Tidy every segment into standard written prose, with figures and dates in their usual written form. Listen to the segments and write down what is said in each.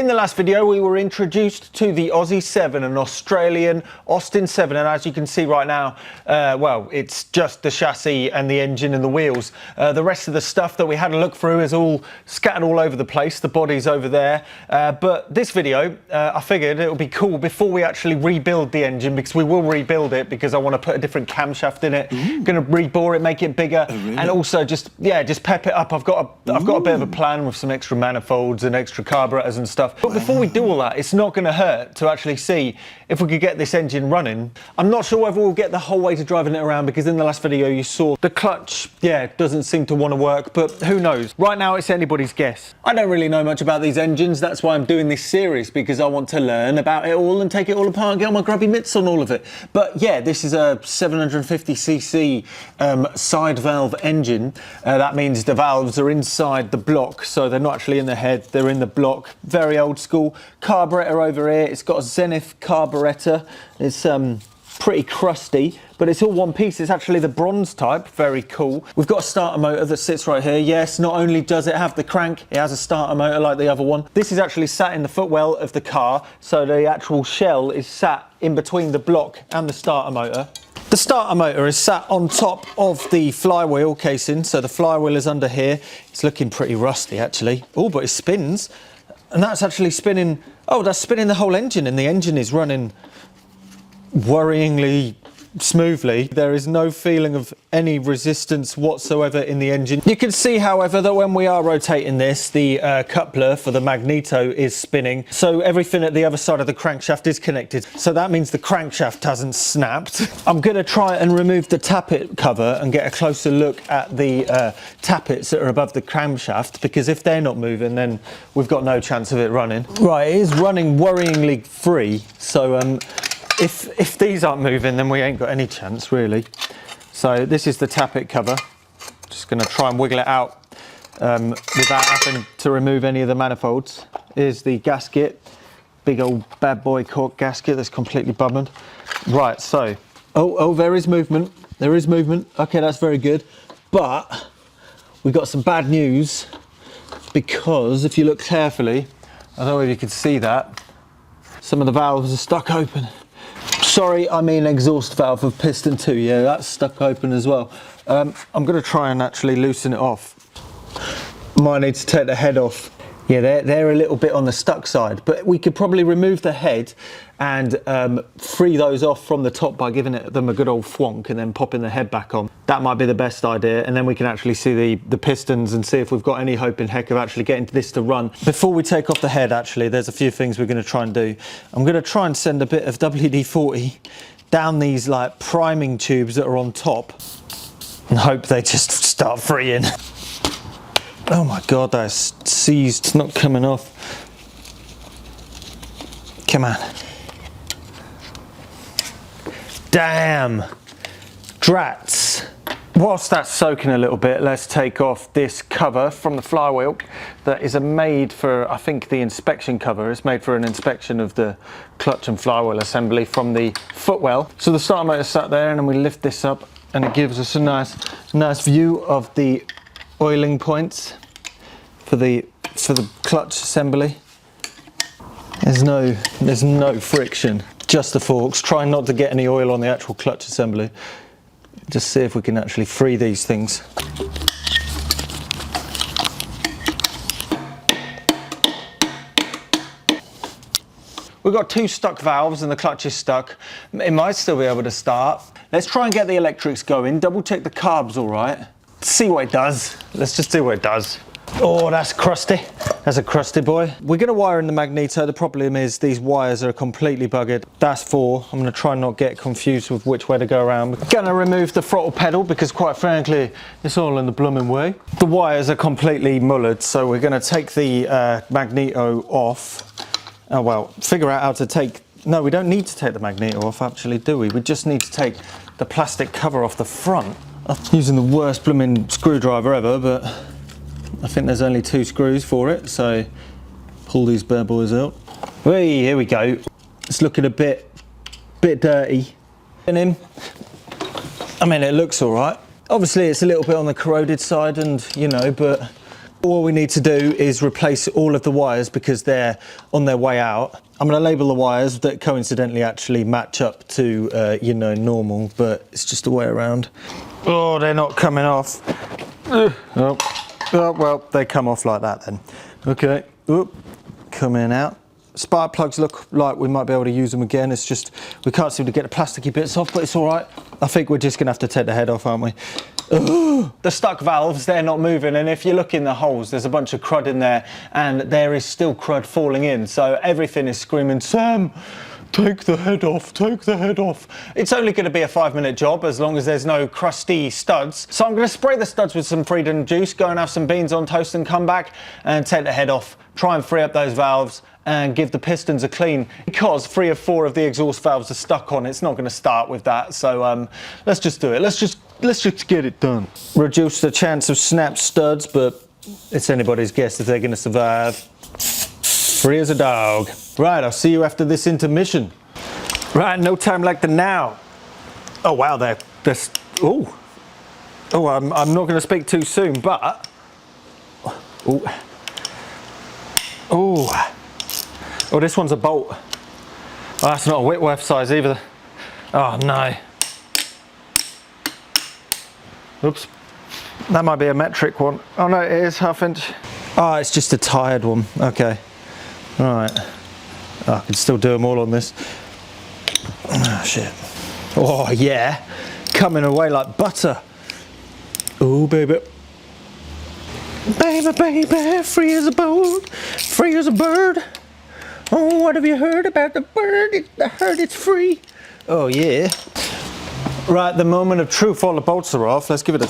In the last video, we were introduced to the Aussie 7, an Australian Austin 7, and as you can see right now, well, it's just the chassis and the engine and the wheels. The rest of the stuff that we had a look through is all scattered all over the place. The body's over there. But this video, I figured it would be cool before we actually rebuild the engine, because we will rebuild it because I want to put a different camshaft in it. Going to rebore it, make it bigger, and also just pep it up. I've got a bit of a plan with some extra manifolds and extra carburetors and stuff. But before we do all that, it's not going to hurt to actually see if we could get this engine running. I'm not sure whether we'll get the whole way to driving it around, because in the last video you saw the clutch, doesn't seem to want to work, but who knows? Right now it's anybody's guess. I don't really know much about these engines. That's why I'm doing this series, because I want to learn about it all and take it all apart and get all my grubby mitts on all of it. But yeah, this is a 750cc side valve engine. That means the valves are inside the block, so they're not actually in the head, they're in the block. Very old school. Carburetor over here, it's got a Zenith carburetor. It's pretty crusty, but it's all one piece. It's actually the bronze type. Very cool. We've got a starter motor that sits right here. Yes, not only does it have the crank, it has a starter motor like the other one. This is actually sat in the footwell of the car, so the actual shell is sat in between the block and the starter motor. The starter motor is sat on top of the flywheel casing, so the flywheel is under here. It's looking pretty rusty actually. Oh, but it spins, and that's actually spinning. Oh, that's spinning the whole engine, and the engine is running worryingly smoothly. There is no feeling of any resistance whatsoever in the engine. You can see, however, that when we are rotating this, the coupler for the Magneto is spinning, so everything at the other side of the crankshaft is connected, so that means the crankshaft hasn't snapped. I'm going to try and remove the tappet cover and get a closer look at the tappets that are above the camshaft, because if they're not moving, then we've got no chance of it running. Right, it is running worryingly free, so if these aren't moving, then we ain't got any chance really. So this is the tappet cover. Just going to try and wiggle it out without having to remove any of the manifolds. Here's the gasket, big old bad boy cork gasket that's completely bummed. Right, so oh, there is movement. There is movement. Okay, that's very good. But we've got some bad news, because if you look carefully, I don't know if you can see that, some of the valves are stuck open. Sorry, I mean exhaust valve of piston 2, yeah, that's stuck open as well. I'm going to try and actually loosen it off. Might need to take the head off. Yeah, they're a little bit on the stuck side, but we could probably remove the head and free those off from the top by giving them a good old thwonk and then popping the head back on. That might be the best idea, and then we can actually see the pistons and see if we've got any hope in heck of actually getting this to run. Before we take off the head, actually, there's a few things we're going to try and do. I'm going to try and send a bit of WD-40 down these like priming tubes that are on top and hope they just start freeing. Oh my god, that's seized, it's not coming off. Come on. Damn. Drats. Whilst that's soaking a little bit, let's take off this cover from the flywheel that is made for, I think, the inspection cover. It's made for an inspection of the clutch and flywheel assembly from the footwell. So the starter motor sat there, and then we lift this up and it gives us a nice view of the oiling points for the clutch assembly. There's no friction, just the forks. Try not to get any oil on the actual clutch assembly. Just see if we can actually free these things. We've got 2 stuck valves and the clutch is stuck. It might still be able to start. Let's try and get the electrics going, double check the carb's all right. See what it does. Let's just see what it does. Oh, that's crusty. That's a crusty boy. We're going to wire in the Magneto. The problem is these wires are completely buggered. That's 4. I'm going to try and not get confused with which way to go around. I'm going to remove the throttle pedal because, quite frankly, it's all in the blooming way. The wires are completely mullered, so we're going to take the Magneto off. Oh well, figure out how to take... No, we don't need to take the Magneto off, actually, do we? We just need to take the plastic cover off the front. I'm using the worst blooming screwdriver ever, but I think there's only 2 screws for it, so pull these bad boys out. Hey, here we go. It's looking a bit dirty. I mean, it looks all right. Obviously, it's a little bit on the corroded side, and you know, but All we need to do is replace all of the wires because they're on their way out. I'm going to label the wires that coincidentally actually match up to, you know, normal, but it's just the way around. Oh, they're not coming off. Oh, well, they come off like that then. Okay, oop, coming out. Spark plugs look like we might be able to use them again. It's just, we can't seem to get the plasticky bits off, but it's all right. I think we're just going to have to take the head off, aren't we? Ugh. The stuck valves, they're not moving, and if you look in the holes, there's a bunch of crud in there, and there is still crud falling in, so everything is screaming, Sam, take the head off, take the head off. It's only going to be a 5-minute job as long as there's no crusty studs. So I'm going to spray the studs with some freedom juice, go and have some beans on toast and come back and take the head off, try and free up those valves and give the pistons a clean, because 3 of 4 of the exhaust valves are stuck on. It's not going to start with that, so let's just do it. Let's just get it done. Reduce the chance of snap studs, but it's anybody's guess if they're going to survive. Free as a dog. Right, I'll see you after this intermission. Right, no time like the now. Oh wow, they're oh, I'm not going to speak too soon, but oh, this one's a bolt. Oh, that's not a Whitworth size either. Oh no. Oops. That might be a metric one. Oh no, it is 1/2 inch. Oh, it's just a tired one. Okay. All right. Oh, I can still do them all on this. Oh shit. Oh yeah. Coming away like butter. Oh baby. Baby, baby, free as a bird, free as a bird. Oh, what have you heard about the bird? I heard it's free. Oh yeah. Right, the moment of truth, all the bolts are off. Let's give it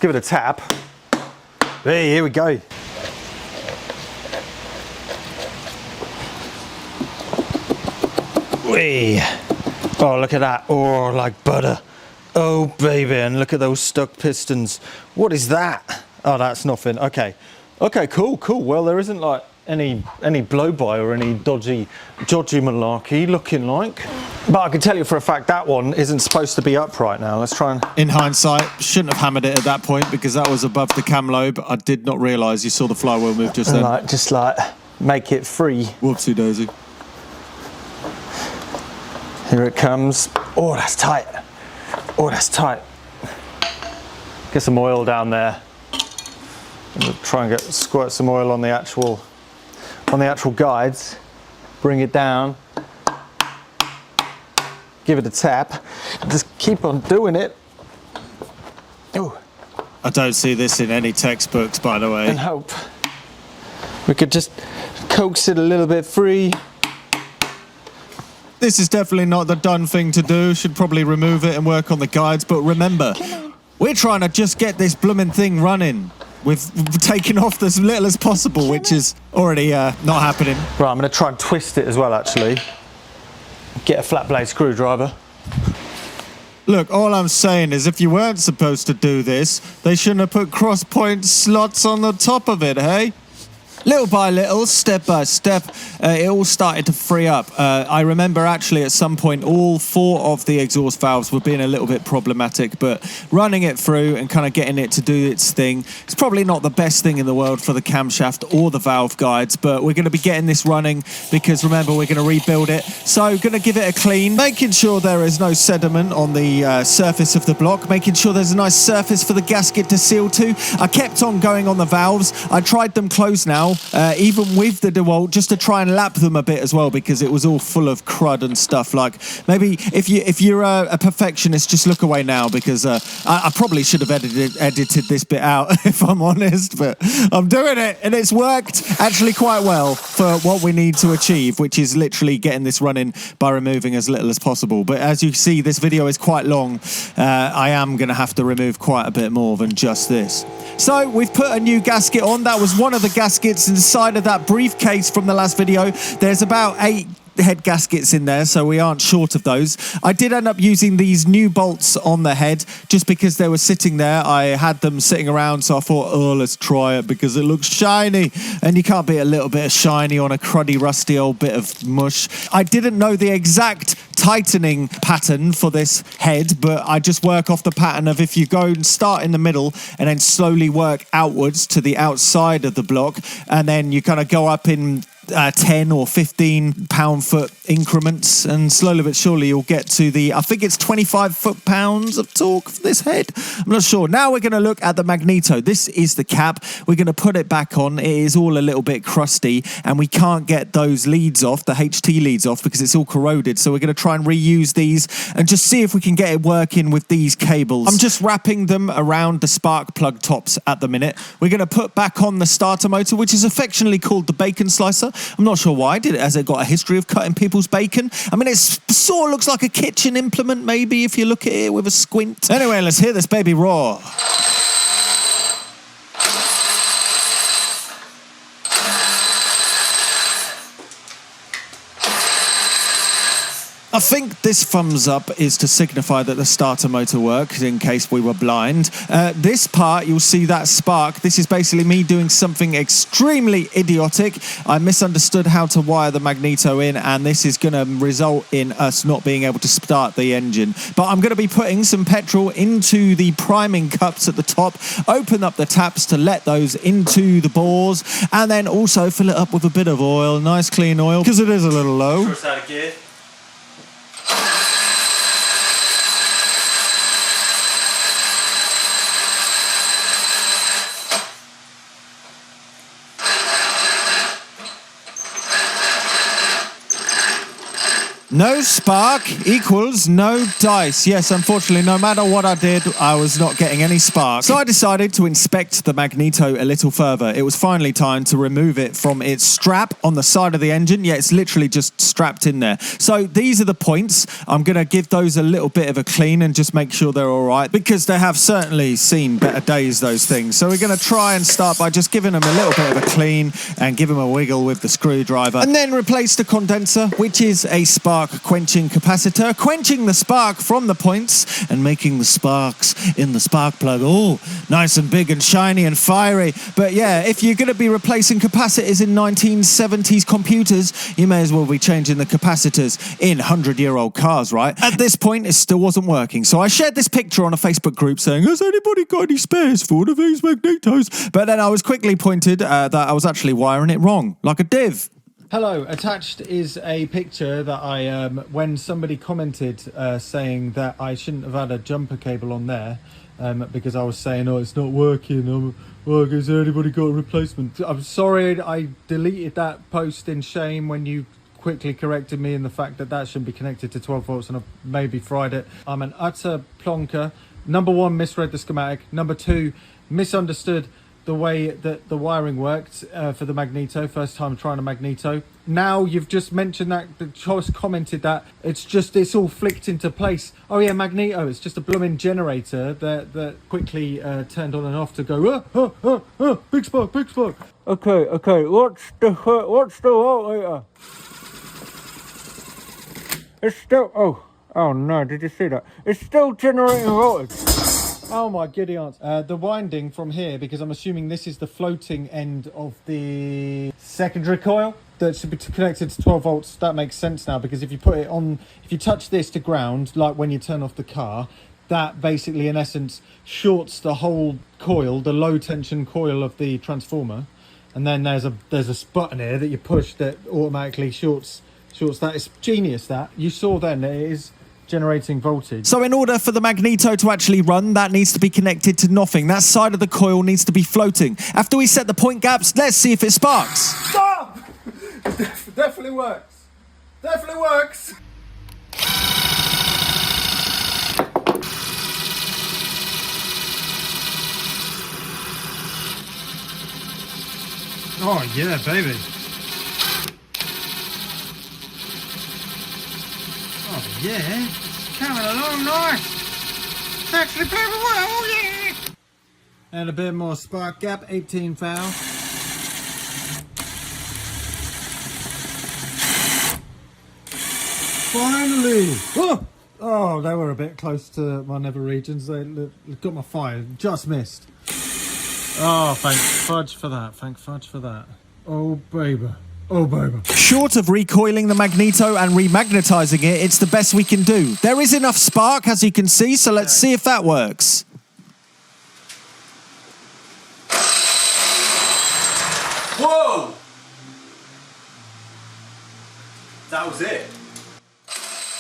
a tap. Hey, here we go. Whee. Oh, look at that. Oh, like butter. Oh, baby, and look at those stuck pistons. What is that? Oh, that's nothing. Okay. Okay, cool, cool. Well, there isn't like any blow-by or any dodgy malarkey looking like. But I can tell you for a fact that one isn't supposed to be up right now. Let's try and... In hindsight, shouldn't have hammered it at that point because that was above the cam lobe. I did not realise you saw the flywheel move just then. Like, just like make it free. Whoopsie daisy. Here it comes. Oh, that's tight. Oh, that's tight. Get some oil down there. We'll try and squirt some oil on the actual guides. Bring it down. Give it a tap. Just keep on doing it. Ooh. I don't see this in any textbooks, by the way. And hope we could just coax it a little bit free. This is definitely not the done thing to do. Should probably remove it and work on the guides. But remember, we're trying to just get this blooming thing running. We've taken off as little as possible, which is already not happening. Right, I'm going to try and twist it as well, actually. Get a flat blade screwdriver. Look, all I'm saying is if you weren't supposed to do this, they shouldn't have put cross-point slots on the top of it, hey? Little by little, step by step, it all started to free up. I remember actually at some point all 4 of the exhaust valves were being a little bit problematic, but running it through and kind of getting it to do its thing, it's probably not the best thing in the world for the camshaft or the valve guides, but we're going to be getting this running because remember we're going to rebuild it. So going to give it a clean, making sure there is no sediment on the surface of the block, making sure there's a nice surface for the gasket to seal to. I kept on going on the valves. I tried them closed now. Even with the DeWalt, just to try and lap them a bit as well because it was all full of crud and stuff. Like maybe if you're a perfectionist, just look away now because I probably should have edited this bit out if I'm honest, but I'm doing it and it's worked actually quite well for what we need to achieve, which is literally getting this running by removing as little as possible. But as you see, this video is quite long. I am going to have to remove quite a bit more than just this. So we've put a new gasket on. That was one of the gaskets inside of that briefcase from the last video. There's about 8 head gaskets in there, so we aren't short of those. I did end up using these new bolts on the head just because they were sitting there. I had them sitting around, so I thought, oh, let's try it because it looks shiny. And you can't beat a little bit of shiny on a cruddy, rusty old bit of mush. I didn't know the exact tightening pattern for this head, but I just work off the pattern of if you go and start in the middle and then slowly work outwards to the outside of the block, and then you kind of go up in 10 or 15 pound-foot increments, and slowly but surely you'll get to the, I think it's 25 foot-pounds of torque for this head. I'm not sure. Now we're going to look at the Magneto. This is the cap. We're going to put it back on. It is all a little bit crusty, and we can't get those leads off, the HT leads off, because it's all corroded. So we're going to try and reuse these and just see if we can get it working with these cables. I'm just wrapping them around the spark plug tops at the minute. We're going to put back on the starter motor, which is affectionately called the bacon slicer. I'm not sure why. Has it got a history of cutting people's bacon? I mean, it sort of looks like a kitchen implement, maybe, if you look at it with a squint. Anyway, let's hear this baby roar. I think this thumbs up is to signify that the starter motor works, in case we were blind. This part, you'll see that spark. This is basically me doing something extremely idiotic. I misunderstood how to wire the Magneto in, and this is going to result in us not being able to start the engine. But I'm going to be putting some petrol into the priming cups at the top, open up the taps to let those into the bores, and then also fill it up with a bit of oil, nice clean oil, because it is a little low. Sure it's out of gear. No spark equals no dice. Yes, unfortunately, no matter what I did, I was not getting any spark. So I decided to inspect the Magneto a little further. It was finally time to remove it from its strap on the side of the engine. Yeah, it's literally just strapped in there. So these are the points. I'm going to give those a little bit of a clean and just make sure they're all right, because they have certainly seen better days, those things. So we're going to try and start by just giving them a little bit of a clean and give them a wiggle with the screwdriver. And then replace the condenser, which is a spark quenching capacitor, quenching the spark from the points and making the sparks in the spark plug all nice and big and shiny and fiery. But yeah, if you're going to be replacing capacitors in 1970s computers, you may as well be changing the capacitors in 100-year-old cars, right? At this point, it still wasn't working. So I shared this picture on a Facebook group saying, has anybody got any spares for one of these Magnetos? But then I was quickly pointed that I was actually wiring it wrong, like a div. Hello, attached is a picture that I, when somebody commented saying that I shouldn't have had a jumper cable on there because I was saying, oh, it's not working, well, has anybody got a replacement? I'm sorry, I deleted that post in shame when you quickly corrected me in the fact that that shouldn't be connected to 12 volts and I maybe fried it. I'm an utter plonker. Number one, misread the schematic. Number two, misunderstood the way that the wiring worked for the Magneto, first time trying a Magneto. Now you've just mentioned that, the choice commented that it's all flicked into place. Oh yeah, Magneto, it's just a blooming generator that quickly turned on and off to go, big spark, big spark. Okay, what's the voltmeter? It's still, oh no, did you see that? It's still generating voltage. Oh my giddy aunts. The winding from here, because I'm assuming this is the floating end of the secondary coil that should be connected to 12 volts. That makes sense now, because if you put it on, if you touch this to ground, like when you turn off the car, that basically in essence shorts the whole coil, the low tension coil of the transformer. And then there's a button here that you push that automatically shorts that. It's genius that. You saw then that it is generating voltage. So in order for the Magneto to actually run, that needs to be connected to nothing. That side of the coil needs to be floating. After we set the point gaps, let's see if it sparks. Stop! It definitely works. Definitely works. Oh yeah, baby. Oh yeah, it's coming along nice. It's actually very well, oh yeah. And a bit more spark gap, 18 thou. Finally! Oh, they were a bit close to my nether regions. They got my fire. Just missed. Oh, thank fudge for that. Thank fudge for that. Oh, baby. Oh, baby. Short of recoiling the Magneto and remagnetizing it, it's the best we can do. There is enough spark, as you can see, so let's see if that works. Whoa! That was it.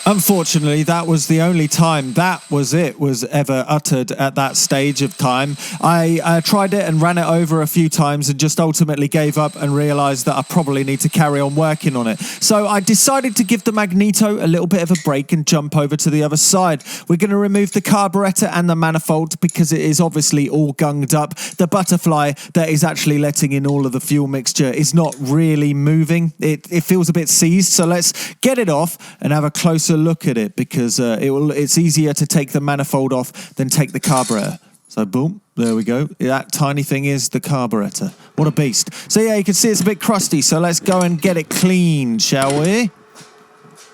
Unfortunately, that was the only time "that was it" was ever uttered at that stage of time. I tried it and ran it over a few times and just ultimately gave up and realised that I probably need to carry on working on it. So I decided to give the Magneto a little bit of a break and jump over to the other side. We're going to remove the carburetor and the manifold because it is obviously all gunged up. The butterfly that is actually letting in all of the fuel mixture is not really moving. It feels a bit seized, so let's get it off and have a closer look at it because it's easier to take the manifold off than take the carburetor. So boom, there we go. That tiny thing is the carburetor. What a beast. So yeah, you can see it's a bit crusty, so let's go and get it cleaned, shall we?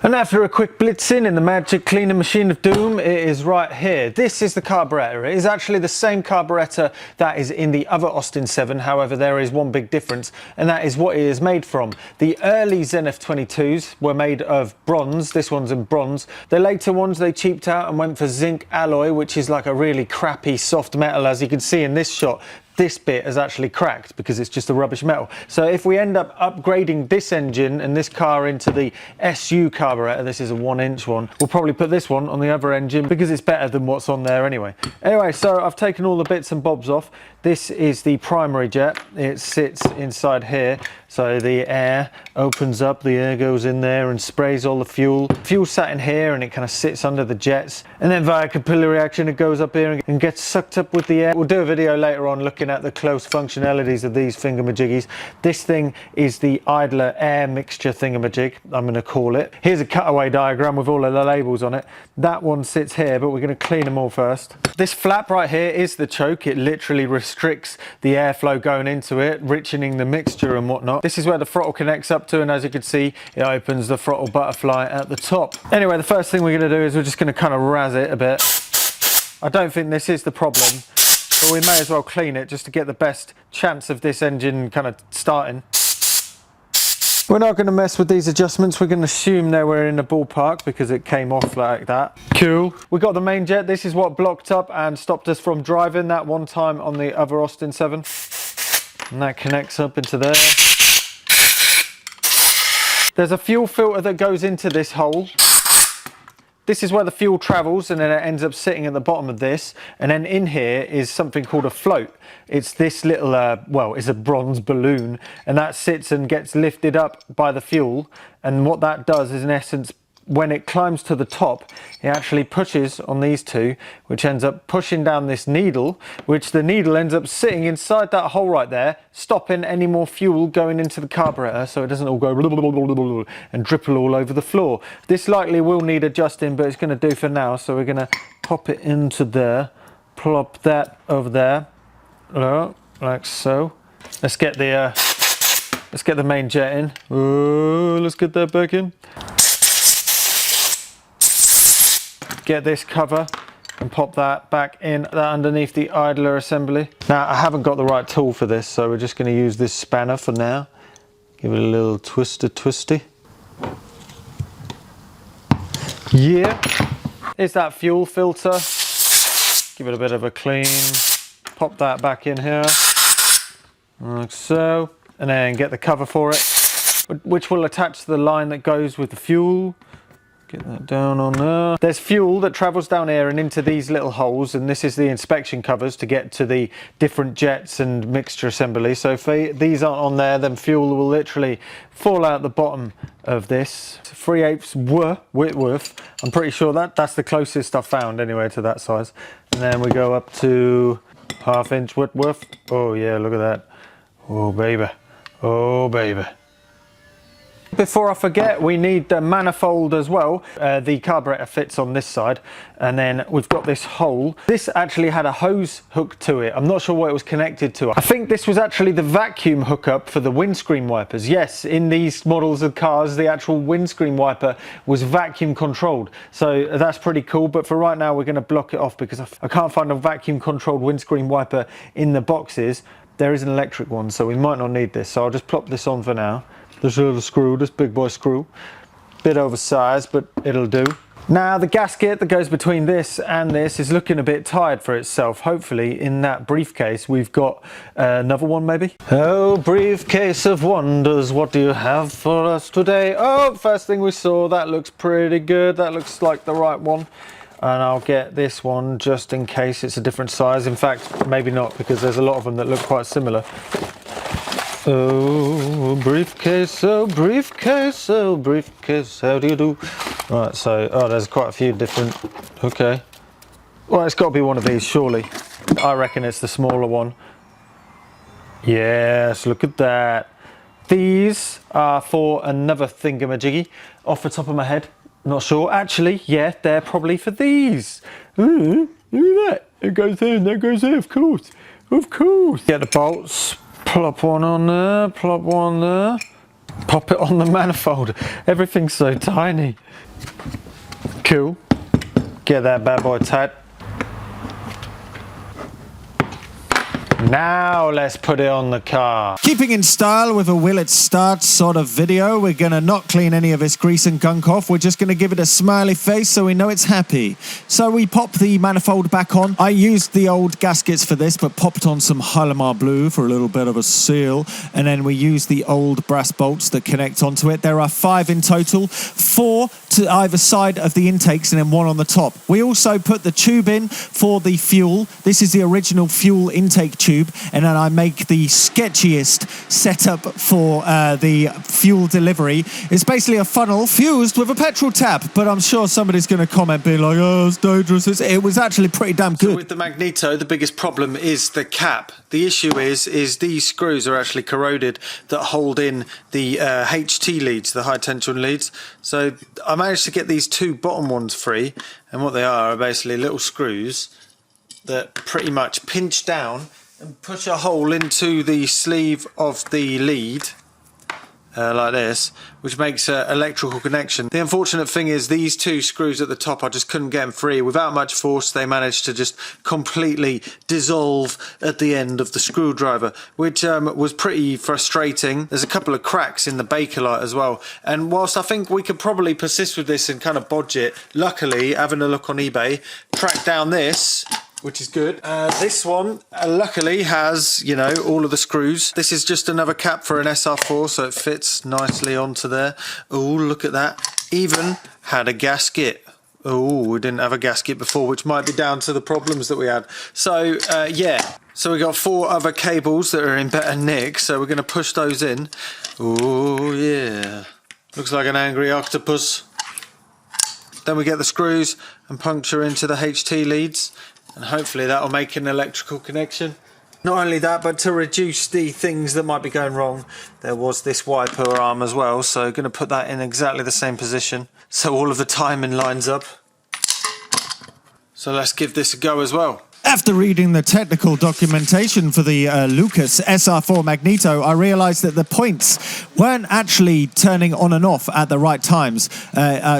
And after a quick blitzing in the magic cleaning machine of doom, it is right here. This is the carburetor. It is actually the same carburetor that is in the other Austin 7. However, there is one big difference, and that is what it is made from. The early Zenith 22s were made of bronze. This one's in bronze. The later ones, they cheaped out and went for zinc alloy, which is like a really crappy soft metal. As you can see in this shot, this bit has actually cracked because it's just a rubbish metal. So if we end up upgrading this engine and this car into the SU carburetor, this is a 1-inch one, we'll probably put this one on the other engine because it's better than what's on there anyway. Anyway, so I've taken all the bits and bobs off. This is the primary jet. It sits inside here. So the air opens up, the air goes in there and sprays all the fuel. Fuel sat in here and it kind of sits under the jets. And then via capillary action, it goes up here and gets sucked up with the air. We'll do a video later on looking at the close functionalities of these thingamajiggies. This thing is the idler air mixture thingamajig, I'm going to call it. Here's a cutaway diagram with all of the labels on it. That one sits here, but we're going to clean them all first. This flap right here is the choke. It literally restricts the airflow going into it, richening the mixture and whatnot. This is where the throttle connects up to, and as you can see, it opens the throttle butterfly at the top. Anyway, the first thing we're going to do is we're just going to kind of razz it a bit. I don't think this is the problem, but we may as well clean it just to get the best chance of this engine kind of starting. We're not going to mess with these adjustments. We're going to assume they were in the ballpark because it came off like that. Cool. We got the main jet. This is what blocked up and stopped us from driving that one time on the other Austin 7. And that connects up into there. There's a fuel filter that goes into this hole. This is where the fuel travels and then it ends up sitting at the bottom of this. And then in here is something called a float. It's this little, well, it's a bronze balloon, and that sits and gets lifted up by the fuel. And what that does is, in essence, when it climbs to the top, it actually pushes on these two, which ends up pushing down this needle, which the needle ends up sitting inside that hole right there, stopping any more fuel going into the carburetor so it doesn't all go and dripple all over the floor. This likely will need adjusting, but it's going to do for now. So we're going to pop it into there, plop that over there, like so. Let's get the main jet in. Let's get that back in. Get this cover and pop that back in underneath the idler assembly. Now I haven't got the right tool for this, so we're just going to use this spanner for now. Give it a little twisty. Yeah, it's that fuel filter. Give it a bit of a clean. Pop that back in here, like so, and then get the cover for it, which will attach to the line that goes with the fuel. Get that down on there. There's fuel that travels down here and into these little holes, and this is the inspection covers to get to the different jets and mixture assembly. So if these aren't on there, then fuel will literally fall out the bottom of this. 3/8 Whitworth. I'm pretty sure that's the closest I've found anyway to that size. And then we go up to 1/2 inch Whitworth. Oh yeah, look at that. Oh baby. Oh baby. Before I forget, we need the manifold as well. The carburetor fits on this side, and then we've got this hole. This actually had a hose hook to it. I'm not sure what it was connected to. I think this was actually the vacuum hookup for the windscreen wipers. Yes, in these models of cars, the actual windscreen wiper was vacuum controlled. So that's pretty cool, but for right now, we're gonna block it off because I can't find a vacuum controlled windscreen wiper in the boxes. There is an electric one, so we might not need this. So I'll just plop this on for now. This little screw, this big boy screw. Bit oversized, but it'll do. Now the gasket that goes between this and this is looking a bit tired for itself. Hopefully in that briefcase we've got another one maybe. Oh, briefcase of wonders, what do you have for us today? Oh, first thing we saw, that looks pretty good. That looks like the right one. And I'll get this one just in case it's a different size. In fact, maybe not, because there's a lot of them that look quite similar. Oh, briefcase, oh, briefcase, oh, briefcase, how do you do? Right, so, oh, there's quite a few different, okay. Well, it's got to be one of these, surely. I reckon it's the smaller one. Yes, look at that. These are for another thingamajiggy. Off the top of my head, not sure. Actually, yeah, they're probably for these. Ooh, look at that. It goes there and that goes there, of course. Of course. Get the bolts. Plop one on there, plop one there, pop it on the manifold. Everything's so tiny. Cool. Get that bad boy tight. Now let's put it on the car. Keeping in style with a will it start sort of video, we're going to not clean any of this grease and gunk off. We're just going to give it a smiley face so we know it's happy. So we pop the manifold back on. I used the old gaskets for this, but popped on some Hylamar blue for a little bit of a seal. And then we use the old brass bolts that connect onto it. There are 5 in total, 4 to either side of the intakes and then 1 on the top. We also put the tube in for the fuel. This is the original fuel intake tube. And then I make the sketchiest setup for the fuel delivery. It's basically a funnel fused with a petrol tap, but I'm sure somebody's going to comment being like, oh, it's dangerous. It was actually pretty damn good. So with the Magneto, the biggest problem is the cap. The issue is these screws are actually corroded that hold in the HT leads, the high tension leads. So I managed to get these 2 bottom ones free, and what they are basically little screws that pretty much pinch down and push a hole into the sleeve of the lead like this, which makes an electrical connection. The unfortunate thing is these 2 screws at the top, I just couldn't get them free. Without much force, they managed to just completely dissolve at the end of the screwdriver, which was pretty frustrating. There's a couple of cracks in the Bakelite as well. And whilst I think we could probably persist with this and kind of bodge it, luckily, having a look on eBay, tracked down this, which is good. This one, luckily, has, you know, all of the screws. This is just another cap for an SR4, so it fits nicely onto there. Oh, look at that. Even had a gasket. Oh, we didn't have a gasket before, which might be down to the problems that we had. So, yeah. So we got 4 other cables that are in better nick, so we're going to push those in. Oh, yeah. Looks like an angry octopus. Then we get the screws and puncture into the HT leads. And hopefully that'll make an electrical connection. Not only that, but to reduce the things that might be going wrong, there was this wiper arm as well, so going to put that in exactly the same position so all of the timing lines up. So let's give this a go as well. After reading the technical documentation for the Lucas SR4 Magneto, I realized that the points weren't actually turning on and off at the right times.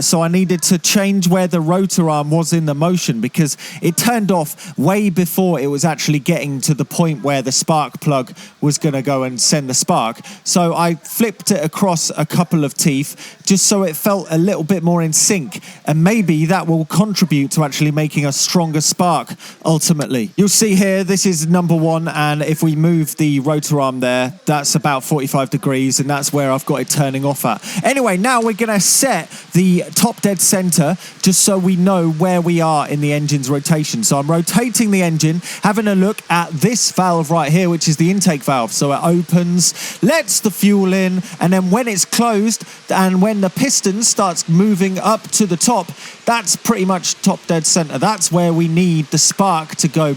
So I needed to change where the rotor arm was in the motion because it turned off way before it was actually getting to the point where the spark plug was going to go and send the spark. So I flipped it across a couple of teeth just so it felt a little bit more in sync. And maybe that will contribute to actually making a stronger spark ultimately. You'll see here, this is number 1, and if we move the rotor arm there, that's about 45 degrees, and that's where I've got it turning off at. Anyway, now we're going to set the top dead center just so we know where we are in the engine's rotation. So I'm rotating the engine, having a look at this valve right here, which is the intake valve. So it opens, lets the fuel in, and then when it's closed and when the piston starts moving up to the top, that's pretty much top dead center. That's where we need the spark to go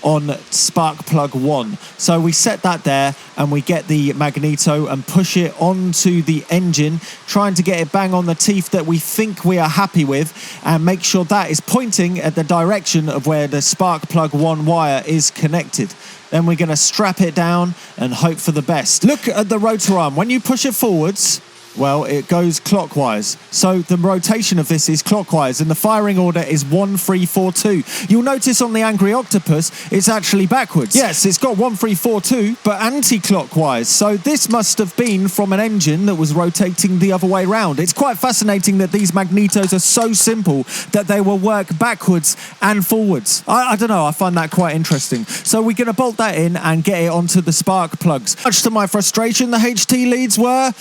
on spark plug 1. So we set that there and we get the Magneto and push it onto the engine, trying to get it bang on the teeth that we think we are happy with, and make sure that is pointing at the direction of where the spark plug 1 wire is connected. Then we're going to strap it down and hope for the best. Look at the rotor arm. When you push it forwards, well, it goes clockwise. So the rotation of this is clockwise, and the firing order is 1, 3, 4, 2. You'll notice on the Angry Octopus, it's actually backwards. Yes, it's got 1, 3, 4, 2, but anti-clockwise. So this must have been from an engine that was rotating the other way round. It's quite fascinating that these Magnetos are so simple that they will work backwards and forwards. I don't know, I find that quite interesting. So we're going to bolt that in and get it onto the spark plugs. Much to my frustration, the HT leads were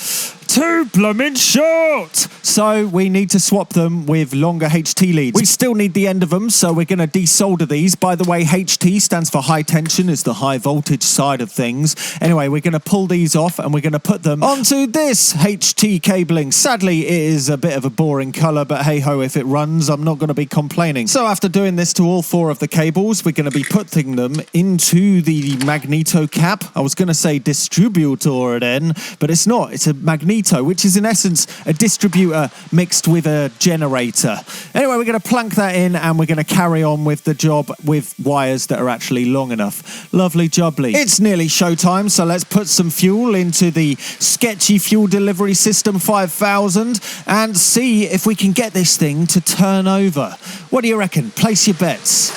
too blooming short. So we need to swap them with longer HT leads. We still need the end of them, so we're going to desolder these. By the way, HT stands for high tension, is the high voltage side of things. Anyway, we're going to pull these off and we're going to put them onto this HT cabling. Sadly, it is a bit of a boring color, but hey ho, if it runs, I'm not going to be complaining. So after doing this to all 4 of the cables, we're going to be putting them into the Magneto cap. I was going to say distributor then, but it's not. It's a Magneto, which is in essence a distributor mixed with a generator. Anyway, we're going to plunk that in and we're going to carry on with the job with wires that are actually long enough. Lovely jubbly. It's nearly showtime, so let's put some fuel into the sketchy fuel delivery system 5000 and see if we can get this thing to turn over. What do you reckon? Place your bets.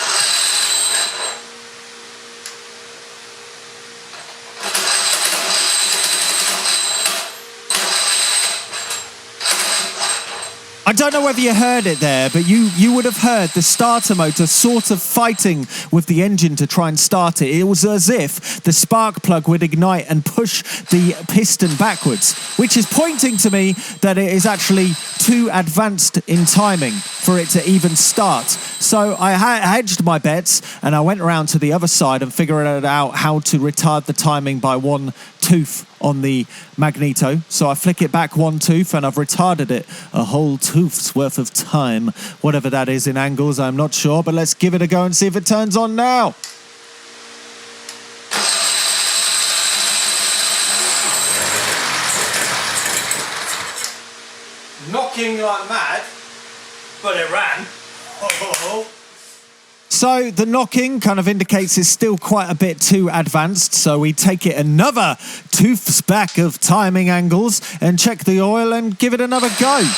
I don't know whether you heard it there, but you would have heard the starter motor sort of fighting with the engine to try and start it. It was as if the spark plug would ignite and push the piston backwards, which is pointing to me that it is actually too advanced in timing for it to even start. So I hedged my bets and I went around to the other side and figured out how to retard the timing by 1 tooth on the Magneto. So I flick it back 1 tooth and I've retarded it a whole tooth's worth of time. Whatever that is in angles, I'm not sure, but let's give it a go and see if it turns on now. Knocking like mad, but it ran. So the knocking kind of indicates it's still quite a bit too advanced, so we take it another tooth's back of timing angles and check the oil and give it another go.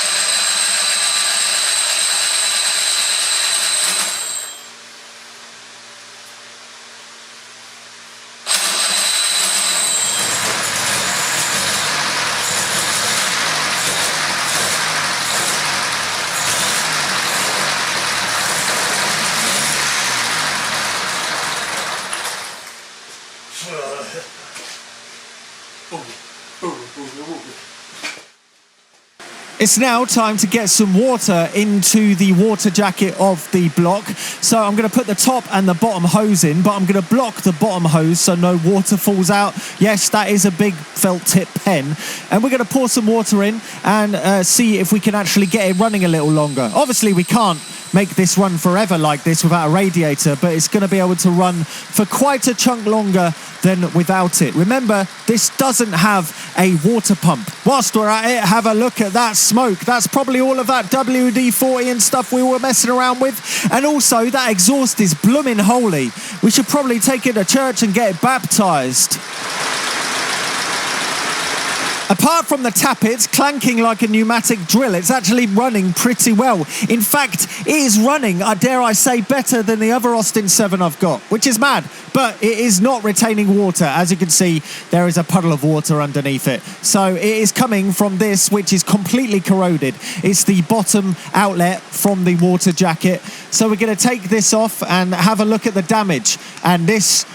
It's now time to get some water into the water jacket of the block. So I'm going to put the top and the bottom hose in, but I'm going to block the bottom hose so no water falls out. Yes, that is a big felt tip pen. And we're going to pour some water in and see if we can actually get it running a little longer. Obviously, we can't make this run forever like this without a radiator, but it's going to be able to run for quite a chunk longer than without it. Remember, this doesn't have a water pump. Whilst we're at it, have a look at that smoke. That's probably all of that WD-40 and stuff we were messing around with. And also, that exhaust is blooming holy. We should probably take it to church and get it baptized. Apart from the tappets clanking like a pneumatic drill, it's actually running pretty well. In fact, it is running, dare I say, better than the other Austin 7 I've got, which is mad, but it is not retaining water. As you can see, there is a puddle of water underneath it. So it is coming from this, which is completely corroded. It's the bottom outlet from the water jacket. So we're going to take this off and have a look at the damage. And this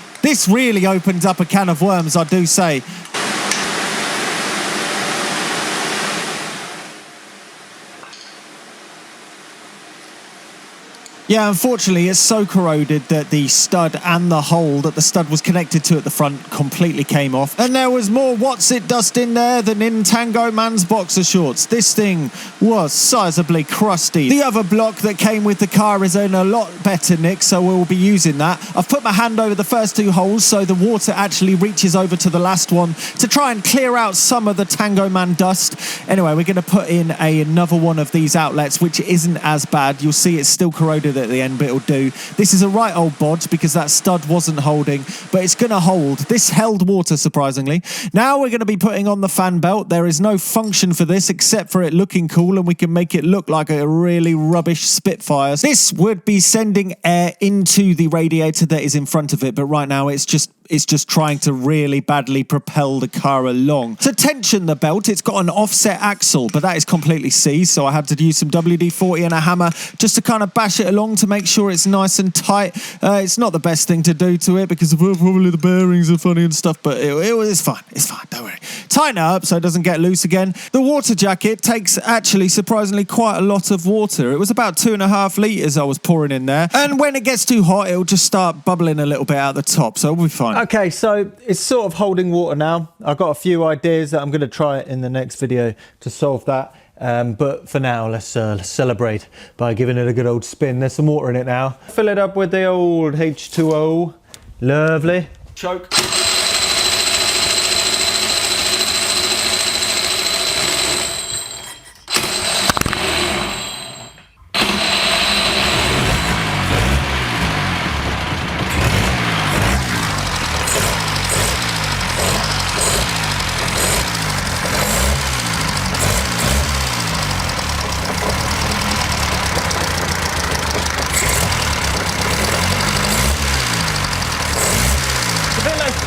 really opens up a can of worms, I do say. Yeah, unfortunately, it's so corroded that the stud and the hole that the stud was connected to at the front completely came off. And there was more what's-it dust in there than in Tango Man's boxer shorts. This thing was sizably crusty. The other block that came with the car is in a lot better nick, so we'll be using that. I've put my hand over the first 2 holes so the water actually reaches over to the last one to try and clear out some of the Tango Man dust. Anyway, we're going to put in another one of these outlets, which isn't as bad. You'll see it's still corroded at the end, but it'll do. This is a right old bodge because that stud wasn't holding, but it's going to hold. This held water, surprisingly. Now we're going to be putting on the fan belt. There is no function for this except for it looking cool, and we can make it look like a really rubbish Spitfire. This would be sending air into the radiator that is in front of it, but right now it's just trying to really badly propel the car along. To tension the belt, it's got an offset axle, but that is completely seized, so I had to use some WD-40 and a hammer just to kind of bash it along to make sure it's nice and tight. It's not the best thing to do to it because probably the bearings are funny and stuff, but it's fine. It's fine, don't worry. Tighten it up so it doesn't get loose again. The water jacket takes actually surprisingly quite a lot of water. It was about 2.5 litres I was pouring in there, and when it gets too hot, it'll just start bubbling a little bit out the top, so it'll be fine. Okay, so it's sort of holding water now. I've got a few ideas that I'm going to try in the next video to solve that. But for now, let's celebrate by giving it a good old spin. There's some water in it now. Fill it up with the old H2O. Lovely. Choke.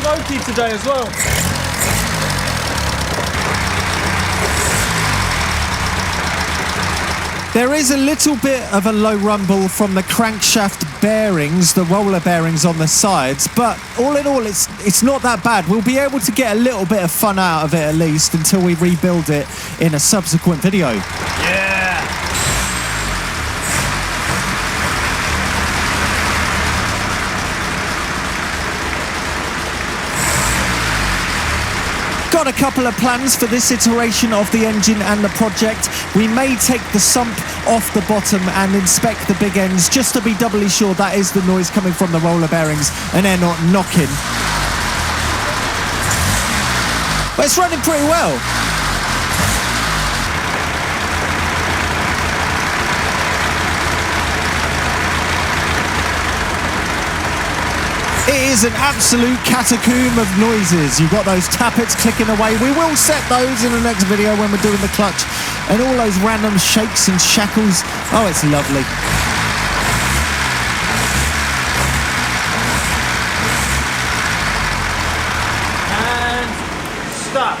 Smoky today as well. There is a little bit of a low rumble from the crankshaft bearings, the roller bearings on the sides, but all in all, it's not that bad. We'll be able to get a little bit of fun out of it at least until we rebuild it in a subsequent video. Yeah! Got a couple of plans for this iteration of the engine and the project. We may take the sump off the bottom and inspect the big ends just to be doubly sure that is the noise coming from the roller bearings and they're not knocking. But it's running pretty well. It is an absolute catacomb of noises. You've got those tappets clicking away. We will set those in the next video when we're doing the clutch. And all those random shakes and shackles. Oh, it's lovely. And stop.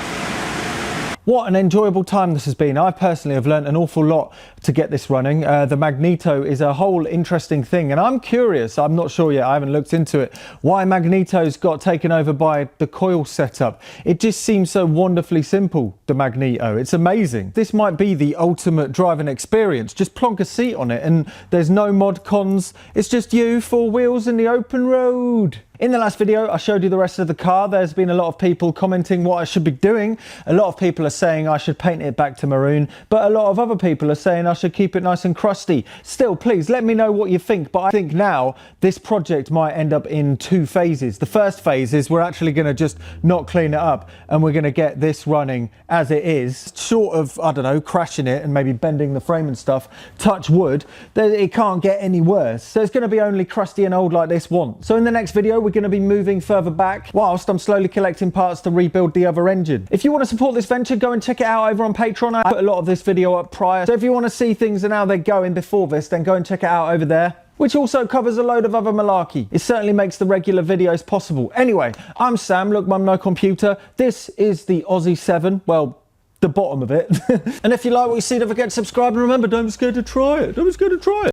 What an enjoyable time this has been. I personally have learnt an awful lot to get this running. The Magneto is a whole interesting thing, and I'm curious, I'm not sure yet, I haven't looked into it, why Magneto's got taken over by the coil setup. It just seems so wonderfully simple, the Magneto. It's amazing. This might be the ultimate driving experience. Just plonk a seat on it and there's no mod cons. It's just you, 4 wheels in the open road. In the last video, I showed you the rest of the car. There's been a lot of people commenting what I should be doing. A lot of people are saying I should paint it back to maroon, but a lot of other people are saying I should keep it nice and crusty. Still, please let me know what you think, but I think now this project might end up in 2 phases. The first phase is we're actually going to just not clean it up and we're going to get this running as it is, short of, I don't know, crashing it and maybe bending the frame and stuff. Touch wood, it can't get any worse. So it's going to be only crusty and old like this once. So in the next video, we're going to be moving further back whilst I'm slowly collecting parts to rebuild the other engine. If you want to support this venture, go and check it out over on Patreon. I put a lot of this video up prior, so if you want to see things and how they're going before this, then go and check it out over there, which also covers a load of other malarkey. It certainly makes the regular videos possible. Anyway, I'm Sam, look mum no computer. This is the Aussie 7, well, the bottom of it. And if you like what you see, don't forget to subscribe, and remember, don't be scared to try it. Don't be scared to try it.